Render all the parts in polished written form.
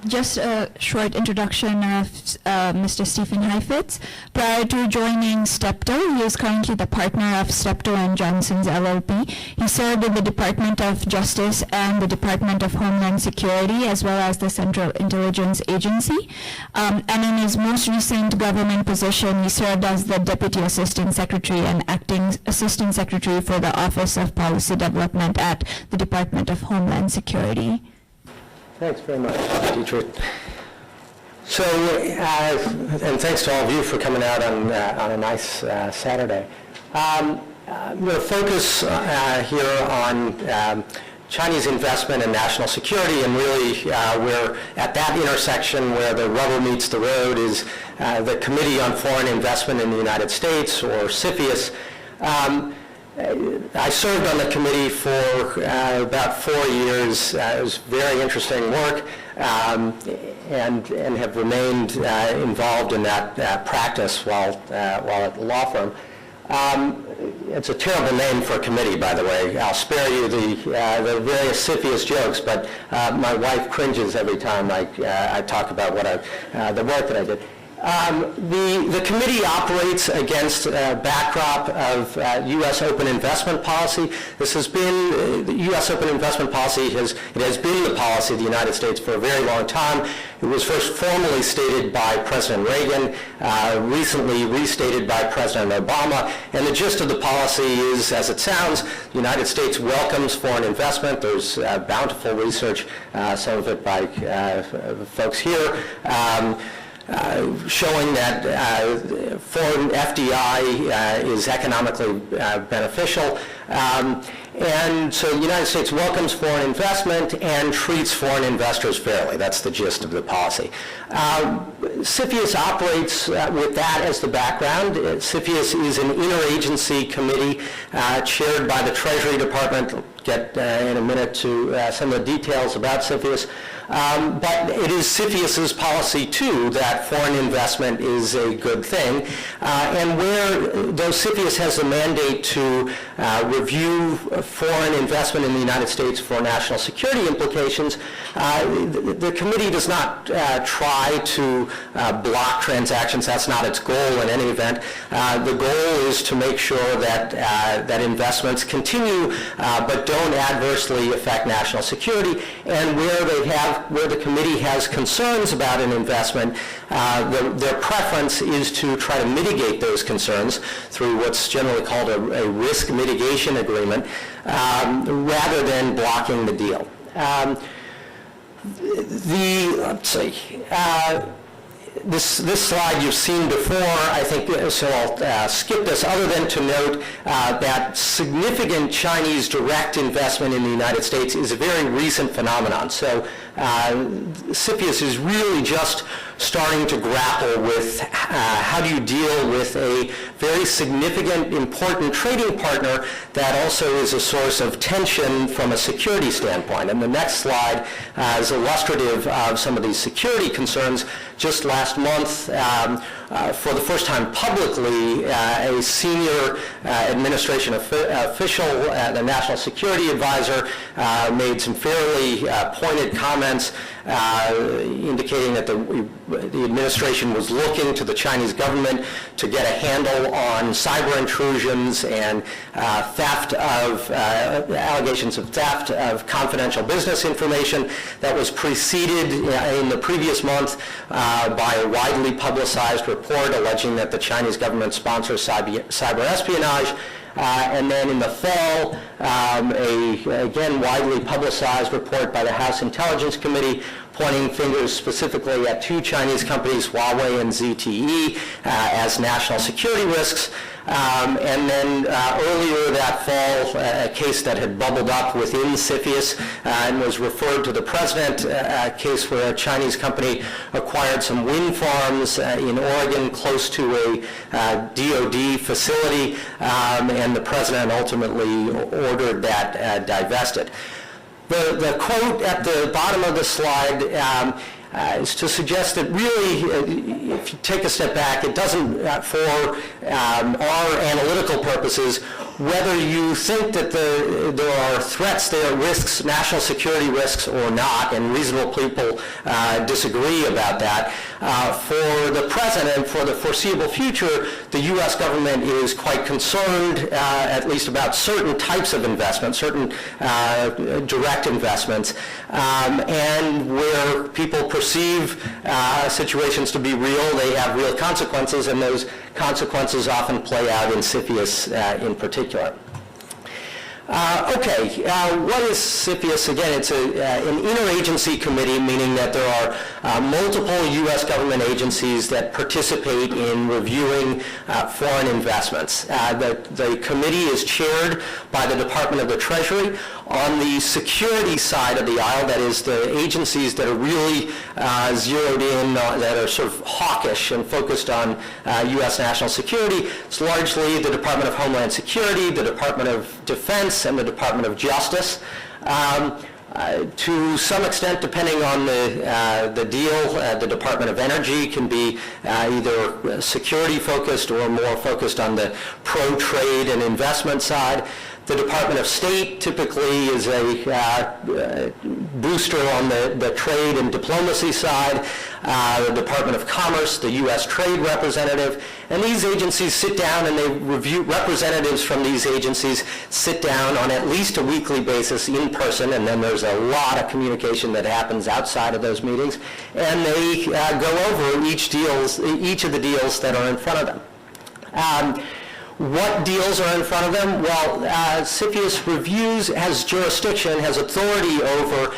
Just a short introduction of Mr. Stephen Heifetz. Prior to joining Stepto, he is currently the partner of Stepto & Johnson's LLP. He served in the Department of Justice and the Department of Homeland Security, as well as the Central Intelligence Agency. And in his most recent government position, he served as the Deputy Assistant Secretary and Acting Assistant Secretary for the Office of Policy Development at the Department of Homeland Security. Thanks very much, Dietrich. So, and thanks to all of you for coming out on a nice Saturday. I'm going to focus here on Chinese investment and national security, and really we're at that intersection where the rubber meets the road is the Committee on Foreign Investment in the United States, or CFIUS. I served on the committee for about 4 years. It was very interesting work, and have remained involved in that practice while at the law firm. It's a terrible name for a committee, by the way. I'll spare you the various CFIUS jokes, but my wife cringes every time I talk about what the work that I did. The committee operates against a backdrop of U.S. open investment policy. This has been, the U.S. open investment policy has been the policy of the United States for a very long time. It was first formally stated by President Reagan, recently restated by President Obama, and the gist of the policy is, as it sounds, the United States welcomes foreign investment. There's bountiful research, some of it by folks here, showing that foreign FDI is economically beneficial. And so the United States welcomes foreign investment and treats foreign investors fairly. That's the gist of the policy. CFIUS operates with that as the background. CFIUS is an interagency committee chaired by the Treasury Department. I'll get in a minute to some of the details about CFIUS. But it is CFIUS's policy, too, that foreign investment is a good thing. And though CFIUS has the mandate to review foreign investment in the United States for national security implications, the committee does not try to block transactions. That's not its goal in any event. The goal is to make sure that investments continue but don't adversely affect national security, and where the committee has concerns about an investment, their preference is to try to mitigate those concerns through what's generally called a risk mitigation agreement, rather than blocking the deal. Let's see. This slide you've seen before, I think, so I'll skip this, other than to note that significant Chinese direct investment in the United States is a very recent phenomenon. So CFIUS is really just starting to grapple with how do you deal with a very significant, important trading partner that also is a source of tension from a security standpoint. And the next slide is illustrative of some of these security concerns. Just last month, for the first time publicly, a senior administration official, the National Security Advisor, made some fairly pointed comments indicating that the administration was looking to the Chinese government to get a handle on cyber intrusions and allegations of theft of confidential business information that was preceded in the previous month by a widely publicized report alleging that the Chinese government sponsors cyber espionage. And then in the fall, again widely publicized report by the House Intelligence Committee pointing fingers specifically at two Chinese companies, Huawei and ZTE, as national security risks. And then earlier that fall, a case that had bubbled up within CFIUS and was referred to the president, a case where a Chinese company acquired some wind farms in Oregon close to a DOD facility, and the president ultimately ordered that divested. The quote at the bottom of the slide is to suggest that really, if you take a step back, it doesn't, for our analytical purposes, whether you think that there are threats, there are risks, national security risks or not, and reasonable people disagree about that, for the present and for the foreseeable future, the U.S. government is quite concerned, at least about certain types of investments, certain direct investments, and where people perceive situations to be real, they have real consequences, and those consequences often play out in CFIUS in particular. What is CFIUS? Again, it's an interagency committee, meaning that there are multiple U.S. government agencies that participate in reviewing foreign investments. The committee is chaired by the Department of the Treasury. On the security side of the aisle, that is the agencies that are really zeroed in, that are sort of hawkish and focused on U.S. national security, it's largely the Department of Homeland Security, the Department of Defense, and the Department of Justice. To some extent, depending on the deal, the Department of Energy can be either security-focused or more focused on the pro-trade and investment side. The Department of State typically is a booster on the trade and diplomacy side. The Department of Commerce, the U.S. Trade Representative, and these agencies sit down and they review, representatives from these agencies sit down on at least a weekly basis in person, and then there's a lot of communication that happens outside of those meetings, and they go over each of the deals that are in front of them. What deals are in front of them? Well, CFIUS reviews, has jurisdiction, has authority over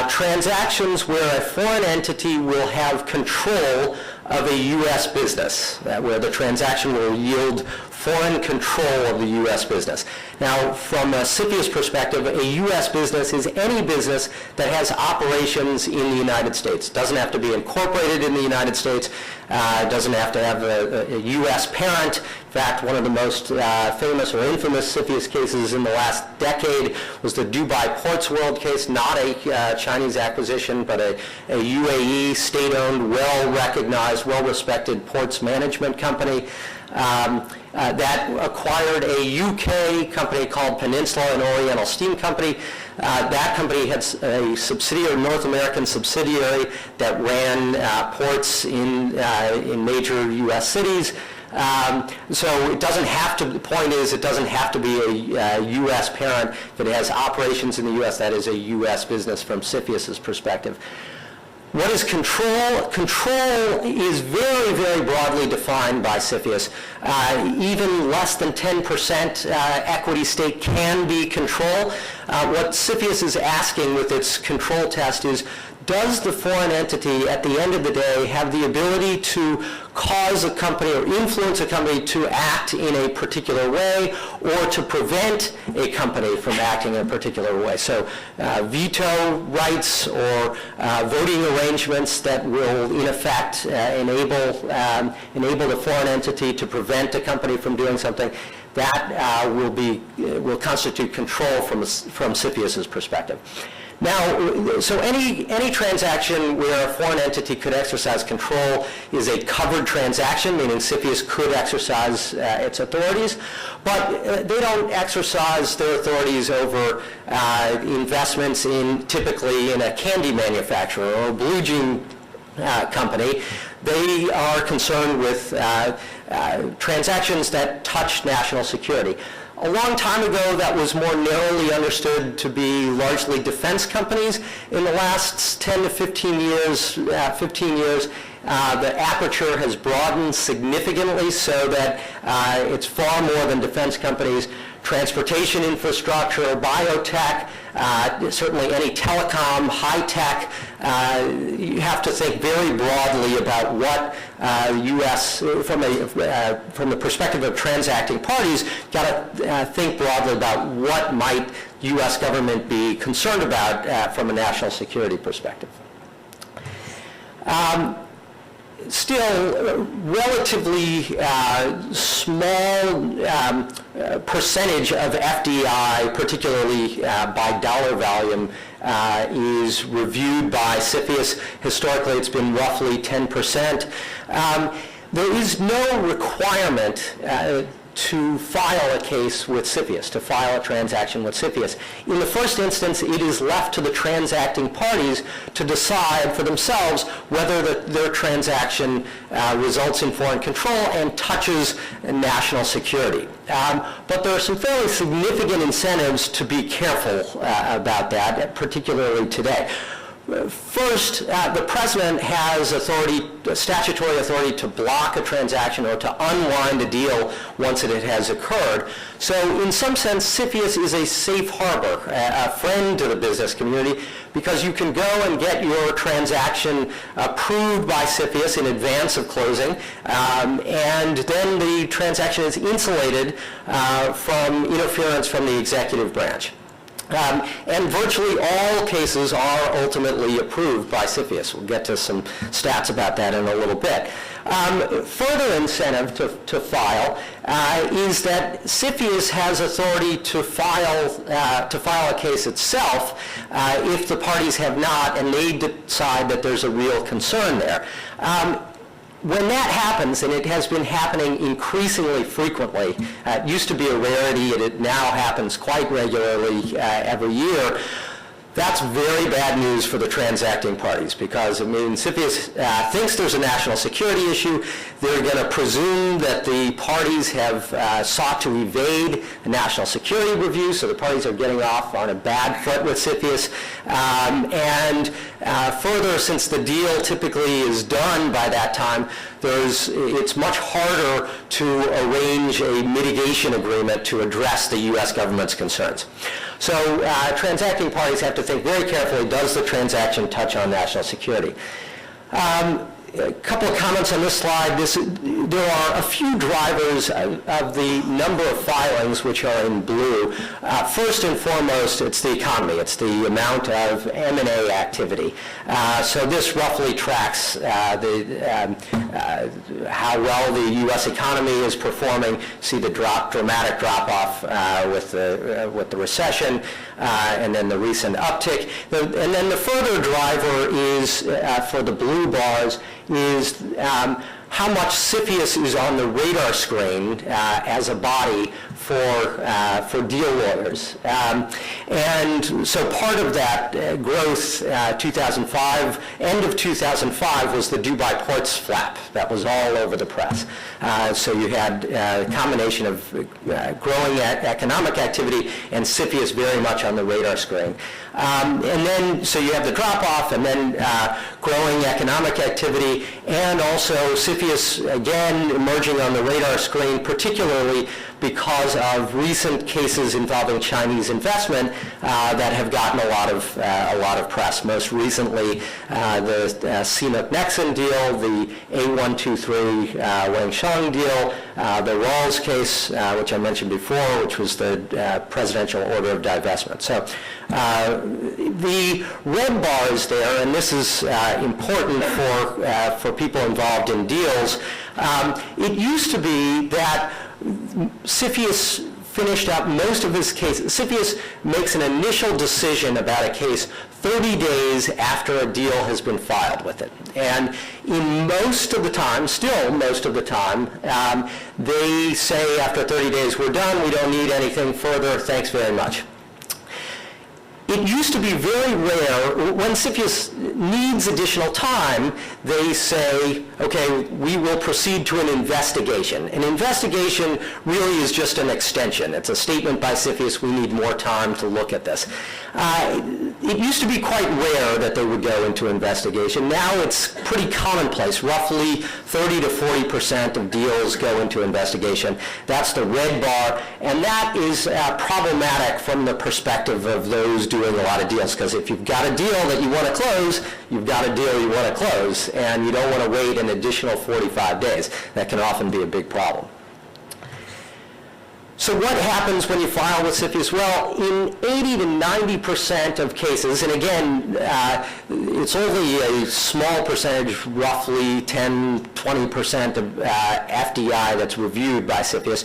transactions where a foreign entity will have control of a U.S. business, where the transaction will yield foreign control of the U.S. business. Now, from a CFIUS perspective, a U.S. business is any business that has operations in the United States. Doesn't have to be incorporated in the United States, doesn't have to have a U.S. parent. In fact, one of the most famous or infamous CFIUS cases in the last decade was the Dubai Ports World case, not a Chinese acquisition, but a UAE state-owned, well-recognized, well-respected ports management company that acquired a UK company called Peninsula and Oriental Steam Company. That company had a subsidiary, North American subsidiary, that ran ports in major U.S. cities. So it doesn't have to, the point is, it doesn't have to be a U.S. parent. If it has operations in the U.S., that is a U.S. business from CFIUS's perspective. What is control? Control is very, very broadly defined by CFIUS. Even less than 10% equity stake can be control. What CFIUS is asking with its control test is, does the foreign entity, at the end of the day, have the ability to cause a company or influence a company to act in a particular way, or to prevent a company from acting in a particular way? So veto rights or voting arrangements that will, in effect, enable the foreign entity to prevent a company from doing something, that will constitute control from CFIUS's perspective. Now, so any transaction where a foreign entity could exercise control is a covered transaction, meaning CFIUS could exercise its authorities, but they don't exercise their authorities over investments typically in a candy manufacturer or a blue jean company. They are concerned with transactions that touch national security. A long time ago, that was more narrowly understood to be largely defense companies. In the last 10 to 15 years, the aperture has broadened significantly so that it's far more than defense companies. Transportation infrastructure, biotech, certainly any telecom, high tech. You have to think very broadly about what U.S. from the perspective of transacting parties. Got to think broadly about what might U.S. government be concerned about from a national security perspective. Still, relatively small percentage of FDI, particularly by dollar volume, is reviewed by CFIUS. Historically, it's been roughly 10%. There is no requirement to file a case with CFIUS, to file a transaction with CFIUS. In the first instance, it is left to the transacting parties to decide for themselves whether their transaction results in foreign control and touches national security. But there are some fairly significant incentives to be careful about that, particularly today. First, the President has statutory authority to block a transaction or to unwind a deal once it has occurred. So in some sense, CFIUS is a safe harbor, a friend to the business community, because you can go and get your transaction approved by CFIUS in advance of closing, and then the transaction is insulated from interference from the executive branch. And virtually all cases are ultimately approved by CFIUS. We'll get to some stats about that in a little bit. Further incentive to file is that CFIUS has authority to file a case itself if the parties have not and they decide that there's a real concern there. When that happens, and it has been happening increasingly frequently, it used to be a rarity, and it now happens quite regularly every year, that's very bad news for the transacting parties, because it means CFIUS thinks there's a national security issue. They're going to presume that the parties have sought to evade a national security review, so the parties are getting off on a bad foot with CFIUS. And further, since the deal typically is done by that time, it's much harder to arrange a mitigation agreement to address the U.S. government's concerns. So transacting parties have to think very carefully, does the transaction touch on national security? A couple of comments on this slide. There are a few drivers of the number of filings which are in blue. First and foremost, it's the economy. It's the amount of M&A activity. So this roughly tracks how well the U.S. economy is performing. See the dramatic drop-off with the recession and then the recent uptick. And then the further driver is, for the blue bars, is how much CFIUS is on the radar screen as a body for deal lawyers. And so part of that growth, 2005, end of 2005, was the Dubai ports flap. That was all over the press. So you had a combination of growing economic activity and CFIUS very much on the radar screen. And then, so you have the drop-off and then growing economic activity, and also CFIUS, again, emerging on the radar screen, particularly because of recent cases involving Chinese investment that have gotten a lot of press. Most recently, the Sino-US deal, the A123 Wangsheng deal, the Rawls case, which I mentioned before, which was the presidential order of divestment. So the red bars there, and this is important for people involved in deals. It used to be that CFIUS finished up most of his cases. CFIUS makes an initial decision about a case 30 days after a deal has been filed with it. And in most of the time, still most of the time, they say after 30 days, we're done, we don't need anything further, thanks very much. It used to be very rare, when CFIUS needs additional time, they say, okay, we will proceed to an investigation. An investigation really is just an extension. It's a statement by CFIUS, we need more time to look at this. It used to be quite rare that they would go into investigation. Now it's pretty commonplace. Roughly 30 to 40% of deals go into investigation. That's the red bar, and that is problematic from the perspective of those doing a lot of deals, because if you've got a deal that you want to close, you've got a deal you want to close, and you don't want to wait an additional 45 days. That can often be a big problem. So what happens when you file with CFIUS? Well, in 80 to 90% of cases, and again, it's only a small percentage, roughly 10, 20% of FDI that's reviewed by CFIUS.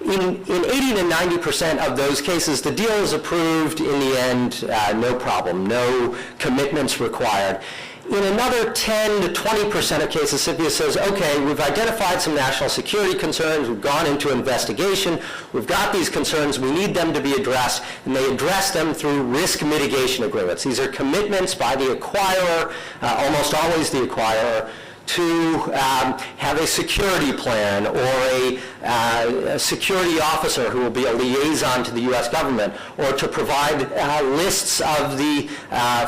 In 80 to 90% of those cases, the deal is approved in the end, no problem, no commitments required. In another 10 to 20% of cases, CFIUS says, okay, we've identified some national security concerns, we've gone into investigation, we've got these concerns, we need them to be addressed, and they address them through risk mitigation agreements. These are commitments by the acquirer, almost always the acquirer, to have a security plan or a security officer who will be a liaison to the U.S. government, or to provide lists of the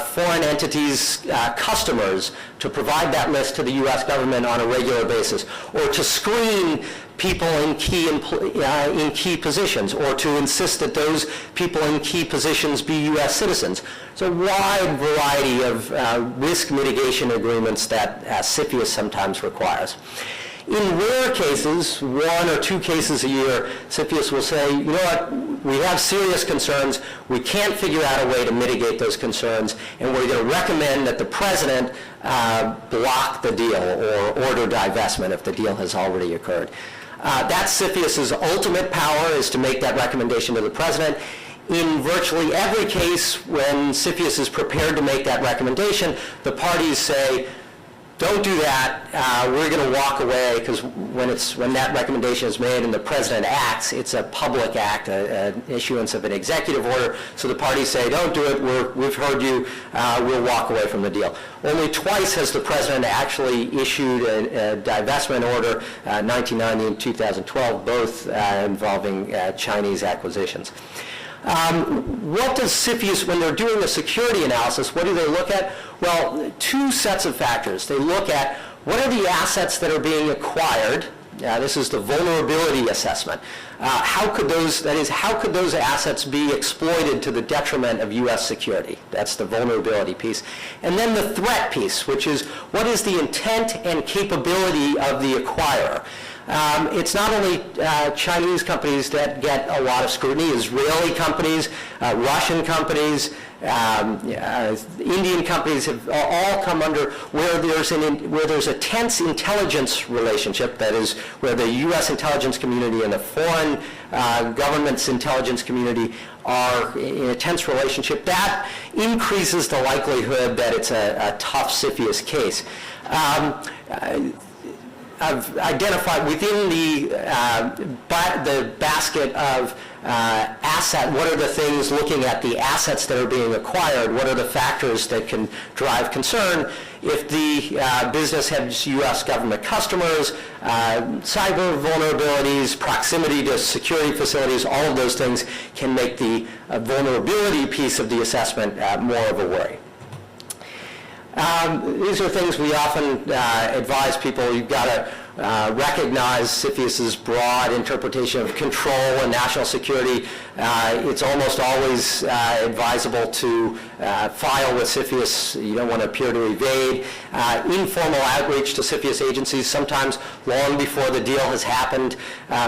foreign entities' customers, to provide that list to the U.S. government on a regular basis, or to screen people in key positions, or to insist that those people in key positions be U.S. citizens. It's a wide variety of risk mitigation agreements that CFIUS sometimes requires. In rare cases, 1 or 2 cases a year, CFIUS will say, you know what, we have serious concerns, we can't figure out a way to mitigate those concerns, and we're going to recommend that the president block the deal or order divestment if the deal has already occurred. That's CFIUS's ultimate power, is to make that recommendation to the president. In virtually every case, when CFIUS is prepared to make that recommendation, the parties say, don't do that, we're going to walk away, because when that recommendation is made and the president acts, it's a public act, an issuance of an executive order, so the parties say, don't do it, we've heard you, we'll walk away from the deal. Only twice has the president actually issued a divestment order, 1990 and 2012, both involving Chinese acquisitions. What does CFIUS, when they're doing a security analysis, what do they look at? Well, 2 sets of factors. They look at what are the assets that are being acquired. This is the vulnerability assessment. How could those assets be exploited to the detriment of U.S. security? That's the vulnerability piece. And then the threat piece, which is what is the intent and capability of the acquirer? It's not only Chinese companies that get a lot of scrutiny. Israeli companies, Russian companies, Indian companies have all come under where there's a tense intelligence relationship, that is, where the U.S. intelligence community and the foreign government's intelligence community are in a tense relationship. That increases the likelihood that it's a tough CFIUS case. I've identified within the basket of what are the things looking at the assets that are being acquired, what are the factors that can drive concern. If the business has U.S. government customers, cyber vulnerabilities, proximity to security facilities, all of those things can make the vulnerability piece of the assessment more of a worry. These are things we often advise people. You've got to recognize CFIUS's broad interpretation of control and national security. It's almost always advisable to file with CFIUS. You don't want to appear to evade. Informal outreach to CFIUS agencies, sometimes long before the deal has happened.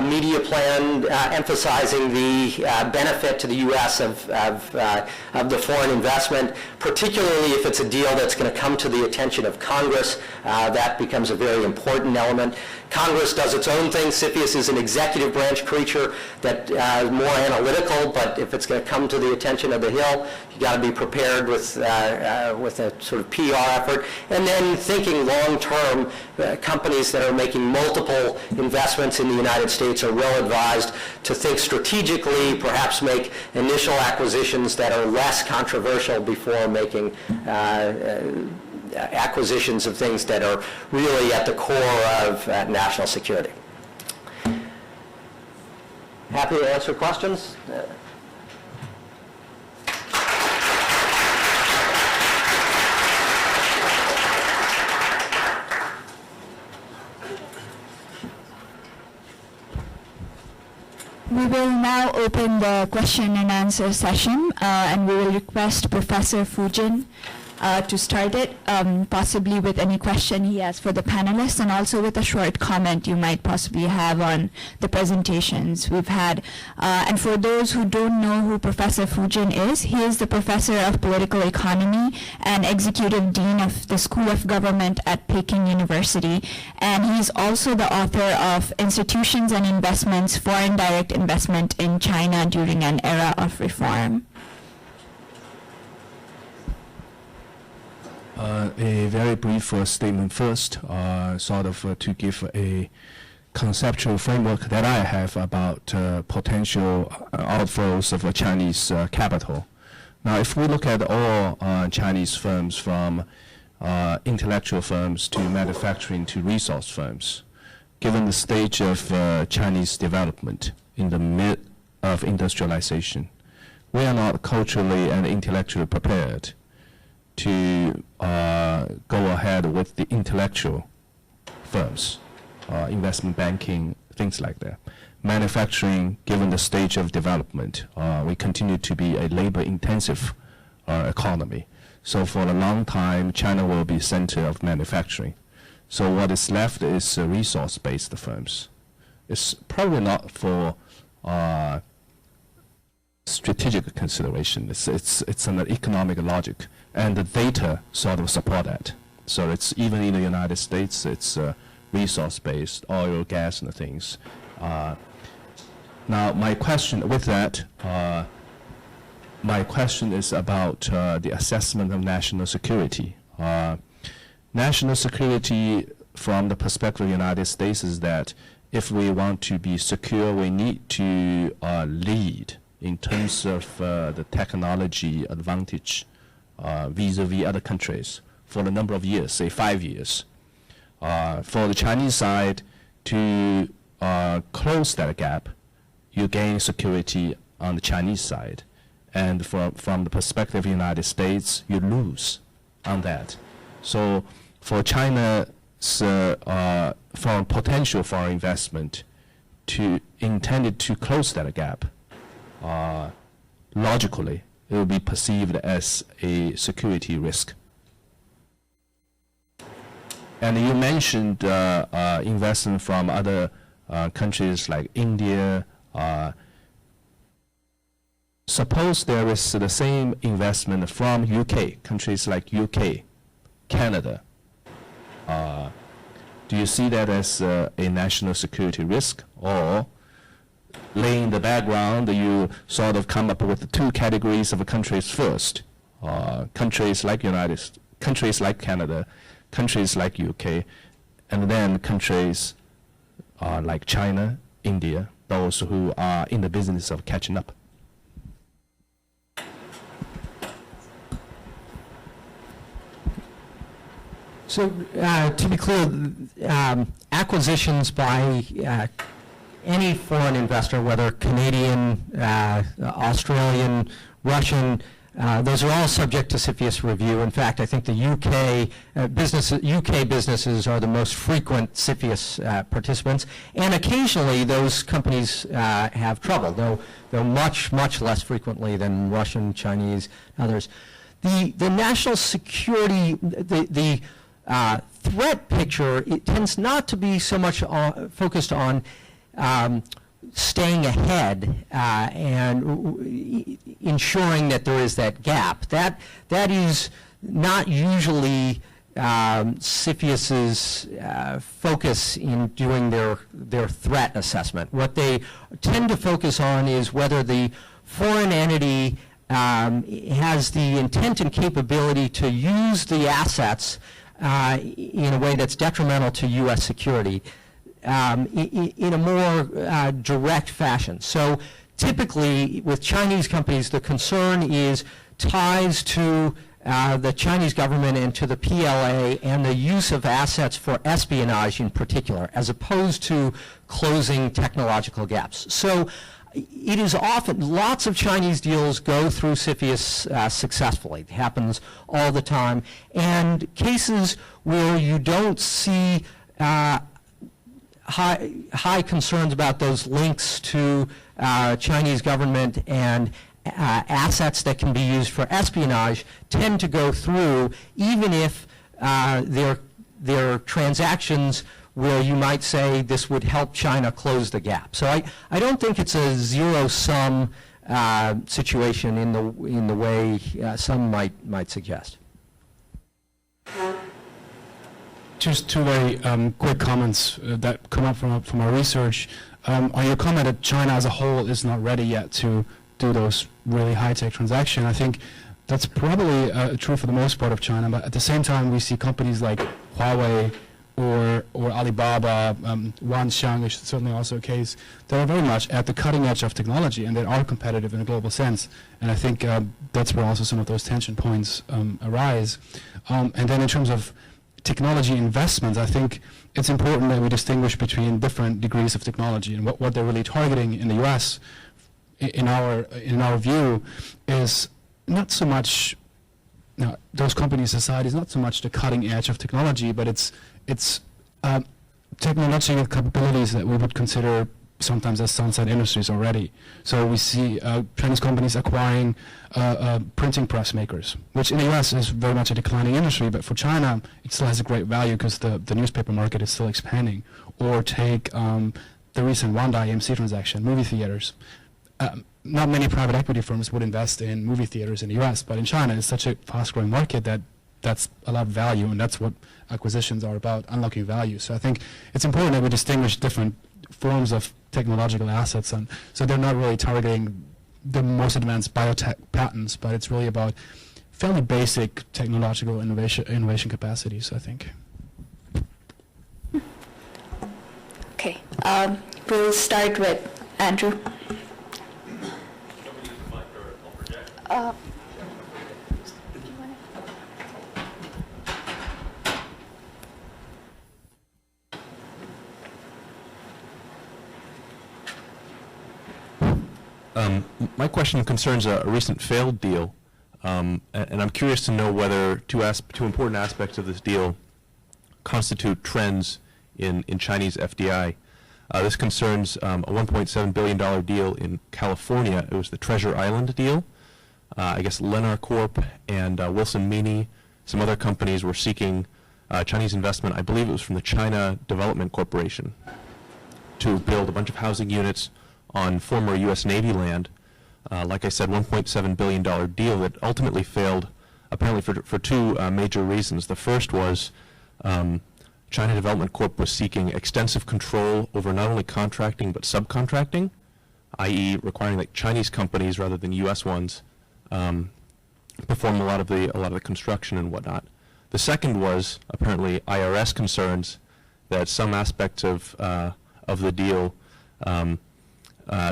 Media plan emphasizing the benefit to the U.S. of the foreign investment, particularly if it's a deal that's going to come to the attention of Congress. That becomes a very important element. Congress does its own thing. CFIUS is an executive branch creature that is more analytical, but if it's going to come to the attention of the Hill, you got to be prepared with a sort of PR effort. And then thinking long-term, companies that are making multiple investments in the United States are well advised to think strategically, perhaps make initial acquisitions that are less controversial before making acquisitions of things that are really at the core of national security. Happy to answer questions. We will now open the question and answer session, and we will request Professor Fujin to start it, possibly with any question he has for the panelists, and also with a short comment you might possibly have on the presentations we've had. And for those who don't know who Professor Fujin is, he is the Professor of Political Economy and Executive Dean of the School of Government at Peking University. And he's also the author of Institutions and Investments, Foreign Direct Investment in China During an Era of Reform. A very brief statement first, sort of to give a conceptual framework that I have about potential outflows of Chinese capital. Now, if we look at all Chinese firms, from intellectual firms to manufacturing to resource firms, given the stage of Chinese development in the mid of industrialization, we are not culturally and intellectually prepared to go ahead with the intellectual firms, investment banking, things like that. Manufacturing, given the stage of development, we continue to be a labor-intensive economy. So for a long time, China will be center of manufacturing. So what is left is resource-based firms. It's probably not for strategic consideration. It's an economic logic, and the data sort of support that. So it's even in the United States, it's resource-based, oil, gas, and things. Now, my question with that, my question is about the assessment of national security. National security, from the perspective of the United States, is that if we want to be secure, we need to lead in terms of the technology advantage vis-a-vis other countries for a number of years, say 5 years. For the Chinese side, to close that gap, you gain security on the Chinese side. And from the perspective of the United States, you lose on that. So for China's foreign potential foreign investment intended to close that gap, logically, it will be perceived as a security risk. And you mentioned investment from other countries like India. Suppose there is the same investment from UK, countries like UK, Canada. Do you see that as a national security risk, or laying the background, you sort of come up with the two categories of countries first? Countries like countries like Canada, countries like UK, and then countries like China, India, those who are in the business of catching up. So to be clear, acquisitions by any foreign investor, whether Canadian, Australian, Russian, those are all subject to CFIUS review. In fact, I think the UK businesses are the most frequent CFIUS participants, and occasionally those companies have trouble, though much less frequently than Russian, Chinese, others. The national security, the threat picture, it tends not to be so much focused on staying ahead and ensuring that there is that gap. That is not usually CFIUS's focus in doing their threat assessment. What they tend to focus on is whether the foreign entity has the intent and capability to use the assets in a way that's detrimental to U.S. security in a more direct fashion. So typically with Chinese companies, the concern is ties to the Chinese government and to the PLA and the use of assets for espionage in particular, as opposed to closing technological gaps. So it is often, lots of Chinese deals go through CFIUS successfully. It happens all the time. And cases where you don't see high concerns about those links to Chinese government and assets that can be used for espionage tend to go through, even if they're transactions where you might say this would help China close the gap. So I don't think it's a zero-sum situation in the way some might suggest. Just two very quick comments that come up from our research. On your comment that China as a whole is not ready yet to do those really high-tech transactions, I think That's probably true for the most part of China, but at the same time, we see companies like Huawei or Alibaba, Wanxiang is certainly also a case, that are very much at the cutting edge of technology and that are competitive in a global sense. And I think that's where also some of those tension points arise. And then in terms of technology investments, I think it's important that we distinguish between different degrees of technology, and what they're really targeting in the U.S. in our view is not so much those companies' societies, not so much the cutting edge of technology, but it's technological capabilities that we would consider sometimes as sunset industries already. So we see Chinese companies acquiring printing press makers, which in the US is very much a declining industry, but for China it still has a great value because the newspaper market is still expanding. Or take the recent Wanda AMC transaction, movie theaters. Not many private equity firms would invest in movie theaters in the US, but in China it's such a fast-growing market that's a lot of value, and that's what acquisitions are about, unlocking value. So I think it's important that we distinguish different forms of technological assets, and so they're not really targeting the most advanced biotech patents, but it's really about fairly basic technological innovation capacities, I think. Okay, we'll start with Andrew. My question concerns a recent failed deal, and I'm curious to know whether two important aspects of this deal constitute trends in Chinese FDI. This concerns a $1.7 billion deal in California. It was the Treasure Island deal. I guess Lennar Corp and Wilson Meany, some other companies were seeking Chinese investment. I believe it was from the China Development Corporation to build a bunch of housing units on former U.S. Navy land. Like I said, $1.7 billion deal that ultimately failed, apparently for two major reasons. The first was China Development Corp was seeking extensive control over not only contracting but subcontracting, i.e. requiring like Chinese companies rather than U.S. ones perform a lot of the construction and whatnot. The second was apparently IRS concerns that some aspects of the deal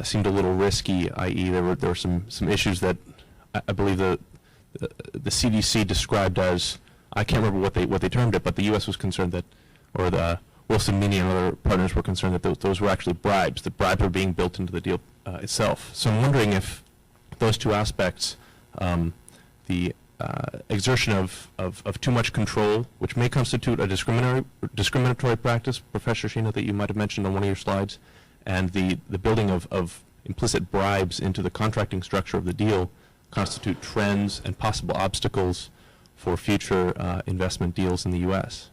seemed a little risky, i.e. there were some issues that I believe the CDC described as, I can't remember what they termed it, but the U.S. was concerned that, or the Wilson Meany and other partners were concerned that those were actually bribes, that bribes were being built into the deal itself. So I'm wondering if those two aspects, the exertion of too much control, which may constitute a discriminatory practice, Professor Shino, that you might have mentioned on one of your slides, and the building of implicit bribes into the contracting structure of the deal constitute trends and possible obstacles for future investment deals in the U.S.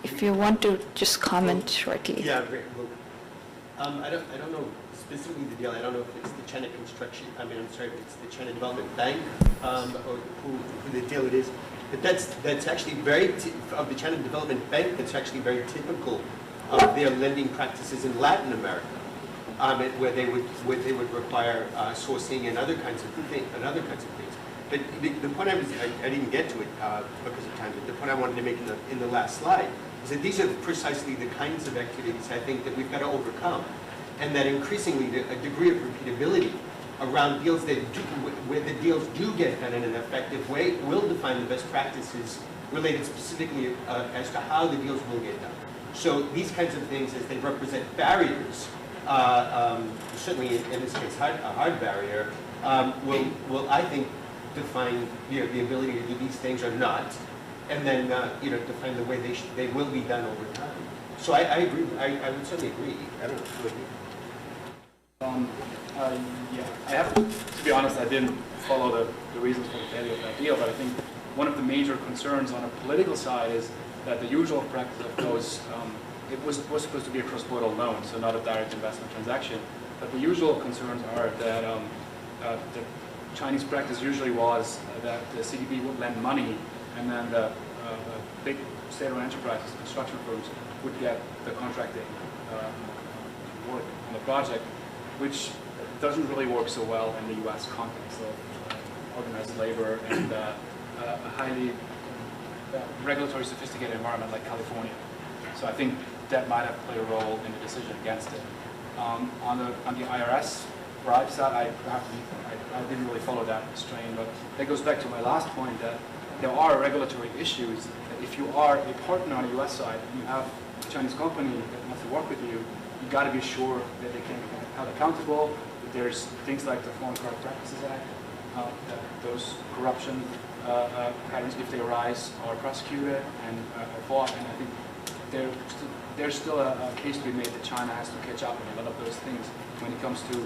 If you want to just comment shortly. Yeah, great. Well, I don't know specifically the deal. I don't know if it's the China Construction, if it's the China Development Bank, or who the deal it is. But that's actually of the China Development Bank, that's actually very typical of their lending practices in Latin America, where they would require sourcing and other kinds of things. But the point I didn't get to it because of time. But the point I wanted to make in the last slide is that these are precisely the kinds of activities I think that we've got to overcome, and that increasingly a degree of repeatability around deals where the deals do get done in an effective way will define the best practices related specifically as to how the deals will get done. So these kinds of things, as they represent barriers, certainly in this case a hard barrier, will I think define the ability to do these things or not, and then define the way they will be done over time. So I agree. I would certainly agree. I don't know if you agree. Yeah, I have to be honest, I didn't follow the reasons for the failure of that deal, but I think one of the major concerns on a political side is that the usual practice of those, it was supposed to be a cross-border loan, so not a direct investment transaction, but the usual concerns are that the Chinese practice usually was that the CDB would lend money, and then the big state-owned enterprises, construction firms, would get the contracting work on the project. which doesn't really work so well in the US context of organized labor and a highly regulatory sophisticated environment like California. So I think that might have played a role in the decision against it. On the IRS bribe side, I didn't really follow that strain, but that goes back to my last point that there are regulatory issues. That if you are a partner on the US side, you have a Chinese company that wants to work with you, you got to be sure that they can be held accountable. That there's things like the Foreign Corrupt Practices Act, that those corruption patterns, if they arise, are prosecuted and fought. And I think there's still a case to be made that China has to catch up on a lot of those things when it comes to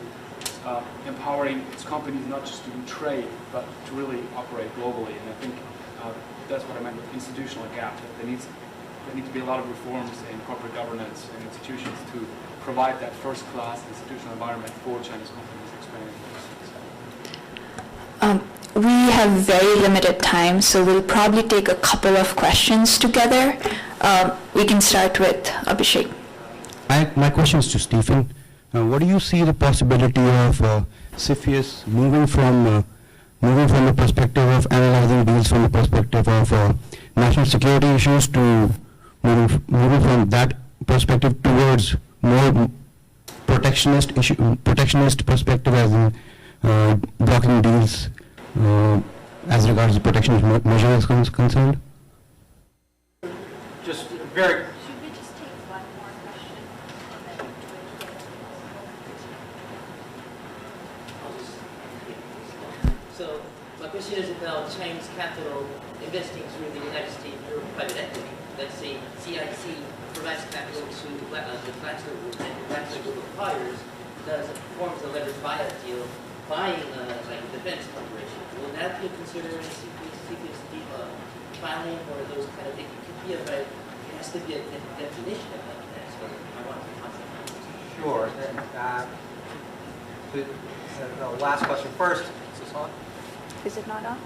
empowering its companies not just to do trade, but to really operate globally. And I think that's what I meant with institutional gap. That there need to be a lot of reforms in corporate governance and institutions to provide that first-class institutional environment for Chinese companies expanding. We have very limited time, so we'll probably take a couple of questions together. We can start with Abhishek. My question is to Stephen. What do you see the possibility of CFIUS moving from the perspective of analyzing deals from the perspective of national security issues to moving from that perspective towards more protectionist perspective, as in blocking deals as regards to protectionist measures is concerned? Just very. Should we just take one more question and then So my question is about Chinese capital investing through the United States through private equity. Let's say CIC provides capital to the Blackstone Group, and Blackstone Group acquires, forms a leveraged buyout deal, buying like a defense corporation. Will that be considered a CFIUS filing or those kind of things? It could be it has to be a definition of that. That's what I want to concentrate on. Sure. The last question first. Is this on? Is it not on?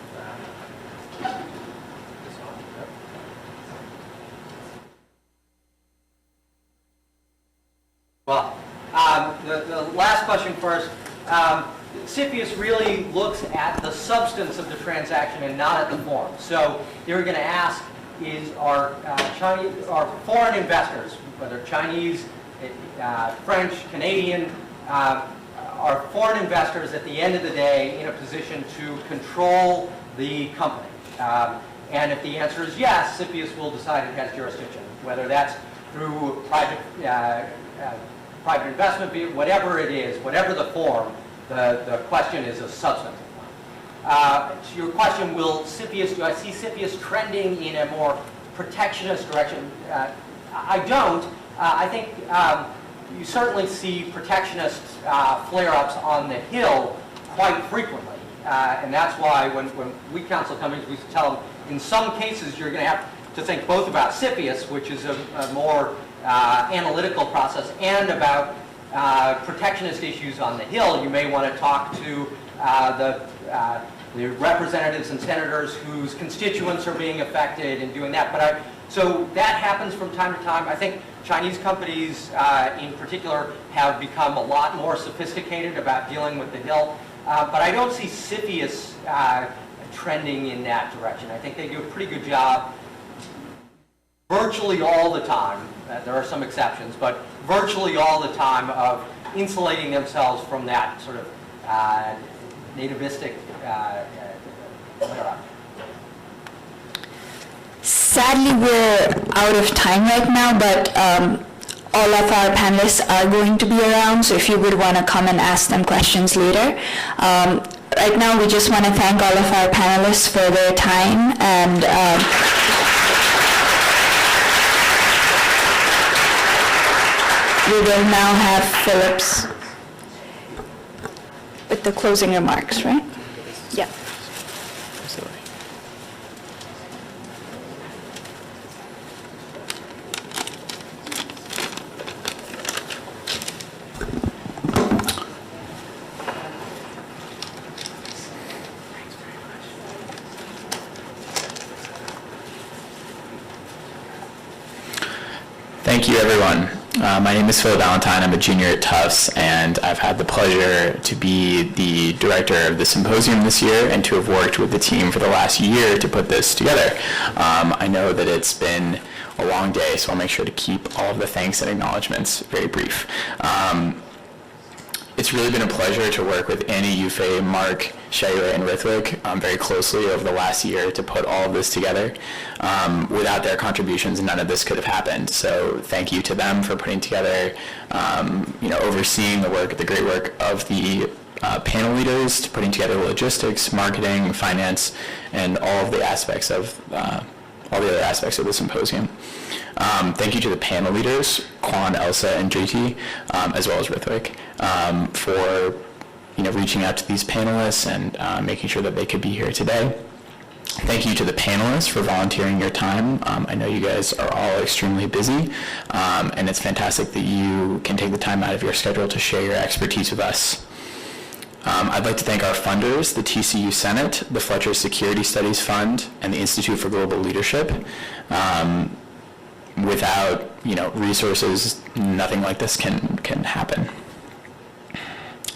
Well, the last question first. CFIUS really looks at the substance of the transaction and not at the form. So you're going to ask, are foreign investors, whether Chinese, French, Canadian, are foreign investors at the end of the day in a position to control the company? And if the answer is yes, CFIUS will decide it has jurisdiction, whether that's through private investment, whatever it is, whatever the form. The question is a substantive one. To your question, do I see CFIUS trending in a more protectionist direction? I don't. I think you certainly see protectionist flare-ups on the Hill quite frequently. And that's why when we counsel companies, we tell them, in some cases, you're going to have to think both about CFIUS, which is a more analytical process, and about protectionist issues on the Hill. You may want to talk to the representatives and senators whose constituents are being affected and doing that. So that happens from time to time. I think Chinese companies in particular have become a lot more sophisticated about dealing with the Hill. But I don't see CFIUS trending in that direction. I think they do a pretty good job virtually all the time. There are some exceptions, but virtually all the time of insulating themselves from that sort of nativistic flare-up. Sadly, we're out of time right now, but all of our panelists are going to be around, so if you would want to come and ask them questions later. Right now, we just want to thank all of our panelists for their time, and we will now have Phillips with the closing remarks, right? Yeah. Thank you, everyone. My name is Phil Valentine. I'm a junior at Tufts, and I've had the pleasure to be the director of the symposium this year and to have worked with the team for the last year to put this together. I know that it's been a long day, so I'll make sure to keep all of the thanks and acknowledgments very brief. It's really been a pleasure to work with Annie, Yufei, Mark, Shaira, and Rithwik very closely over the last year to put all of this together. Without their contributions, none of this could have happened. So thank you to them for putting together, overseeing the work, the great work of the panel leaders, to putting together logistics, marketing, finance, and all of the aspects of all the other aspects of the symposium. Thank you to the panel leaders, Kwan, Elsa, and JT, as well as Rithwik, for reaching out to these panelists and making sure that they could be here today. Thank you to the panelists for volunteering your time. I know you guys are all extremely busy, and it's fantastic that you can take the time out of your schedule to share your expertise with us. I'd like to thank our funders, the TCU Senate, the Fletcher Security Studies Fund, and the Institute for Global Leadership. Without resources, nothing like this can happen.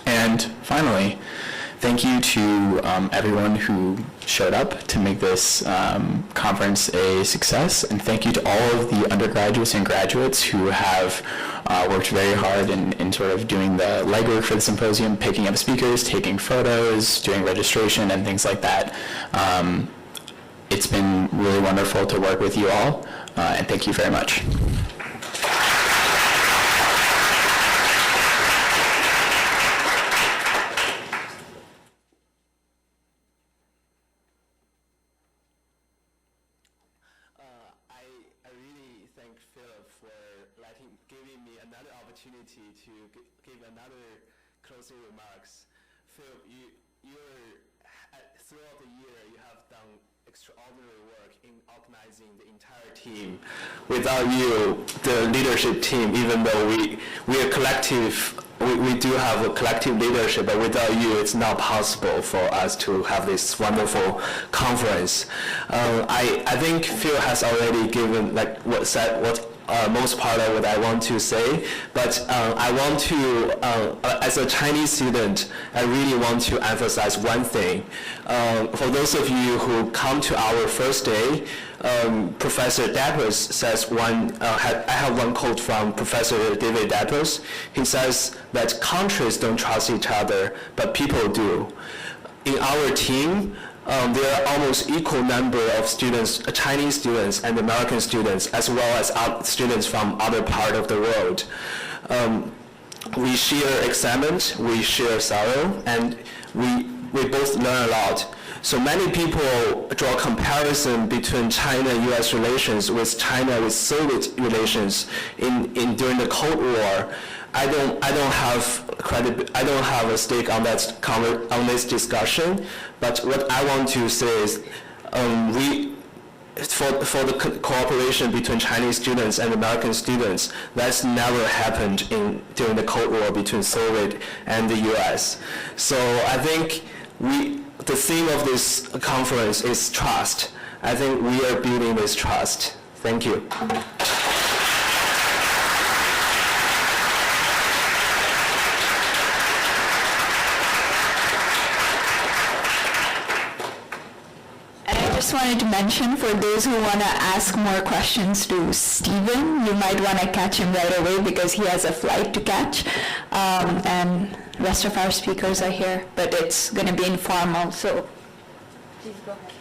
And finally, thank you to everyone who showed up to make this conference a success, and thank you to all of the undergraduates and graduates who have worked very hard in sort of doing the legwork for the symposium, picking up speakers, taking photos, doing registration, and things like that. It's been really wonderful to work with you all, and thank you very much. I really thank Philip for giving me another opportunity to give another closing remarks. Philip, throughout the year, you have done extraordinary work in organizing the entire team. Without you, the leadership team, even though we are collective, we do have a collective leadership, but without you, it's not possible for us to have this wonderful conference. I think Phil has already given most part of what I want to say, but I want to, as a Chinese student, I really want to emphasize one thing. For those of you who come to our first day, Professor Dappers says I have one quote from Professor David Dappers. He says that countries don't trust each other, but people do. In our team, there are almost equal number of students, Chinese students and American students, as well as students from other part of the world. We share excitement, we share sorrow, and we both learn a lot. So many people draw comparison between China-U.S. relations with China with Soviet relations during the Cold War. I don't have a stake on on this discussion, but what I want to say is, for the cooperation between Chinese students and American students, that's never happened during the Cold War between Soviet and the U.S. So I think the theme of this conference is trust. I think we are building this trust. Thank you. I just wanted to mention, for those who want to ask more questions to Stephen, you might want to catch him right away because he has a flight to catch. And rest of our speakers are here, but it's going to be informal, so please go ahead.